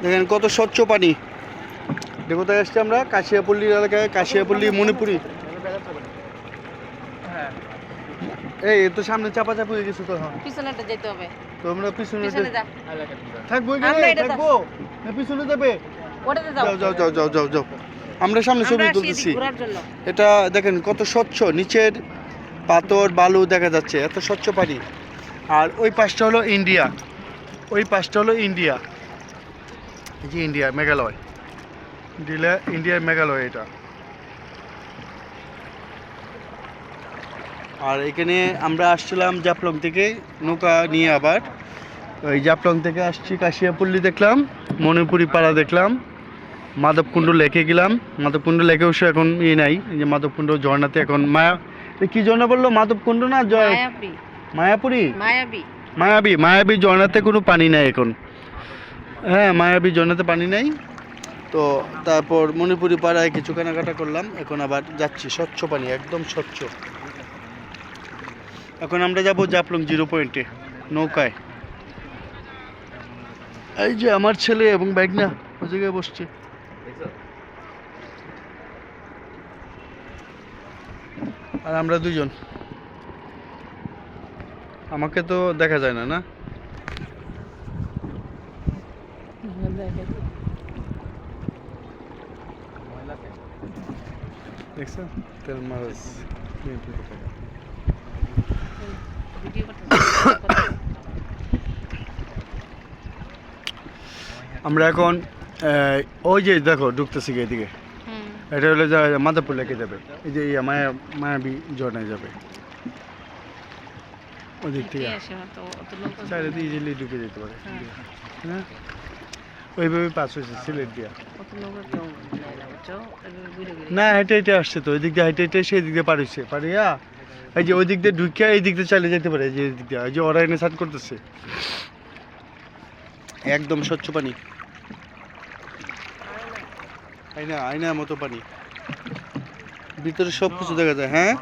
দেখেন কত স্বচ্ছ পানি। কোথায় আসছি আমরা? কাশিয়াপল্লীর এলাকায়, কাশিয়াপল্লী মণিপুরি। এই তো সামনে চাপাচাপি হয়ে গেছে তো। পিছনেটা যেতে হবে। তোমরা পিছনে পিছনে যা। থাকবো আমরা এখানে, এটা থাকবো না পিছনে যাবে? ওটাতে যাও। যাও যাও যাও যাও যাও যাও। আমরা সামনে ছবি আমরা আসি তুলতেছি। এদিক ঘোরার জন্য। এটা দেখেন কত স্বচ্ছ, নিচের পাথর বালু দেখা যাচ্ছে, এত স্বচ্ছ পানি। আর ওই পাশটা হলো ইন্ডিয়া, ওই পাশটা হলো ইন্ডিয়া। এই যে ইন্ডিয়া, মেঘালয়। ইন্ডিয়ার মেঘালয় এটা। আর এখানে আমরা আসছিলাম জাফলং থেকে নৌকা নিয়ে, আবার ওই জাফলং থেকে আসছি কাশিয়াপল্লী দেখলাম, মণিপুরি পাড়া দেখলাম, মাধবকুণ্ড লেকে গেলাম। মাধবকুণ্ড লেকে অবশ্য এখন নাই, এই যে মাধবকুণ্ড ঝর্ণাতে এখন কি ঝর্ণা বললো? মাধবকুণ্ড না মায়াবী। মায়াপুরি? মায়াবী। মায়াবী, মায়াবী ঝর্ণাতে কোনো পানি নাই এখন। হ্যাঁ, মায়াবী ঝর্ণাতে পানি নাই। তো তারপর মণিপুরি পাড়ায় কিছু কেনাকাটা করলাম, এখন আবার যাচ্ছি। স্বচ্ছ পানি, একদম স্বচ্ছ। এখন আমরা যাব জাফলং 0 পয়েন্টে নৌকায়। এই যে আমার ছেলে এবং ব্যাগনা ওই জায়গায় বসছে। আর আমরা দুজন, আমাকে তো দেখা যায় না। না দেখছো তেল মারাজ। আমরা এখন ওই যে দেখো ঢুকতেছি এদিকে, এটা হলো মাদারপুর লেকে যাবে। এই যে মায়াবী ঝর্ণায় যাবে ওই দিক থেকে। চারিদিকে ইজিলি ঢুকে যেতে পারে। হ্যাঁ, ওইভাবে পাস হয়েছে সিলেট দিয়া। না, হেঁটে হেঁটে আসছে তো, ওই দিক দিয়ে হেঁটে হেঁটে সেই দিক দিয়ে পার হয়েছে। পারিয়া এই যে ওই দিক দিয়ে ঢুকিয়া এই দিক দিয়ে চালিয়ে যেতে পারে। যে দিক দিয়ে ওই যে ওরা এনে সার্ট করতেছে, একদম স্বচ্ছ পানি, আয়নার মতো পানি, ভিতরে সব কিছু দেখা যায়। হ্যাঁ।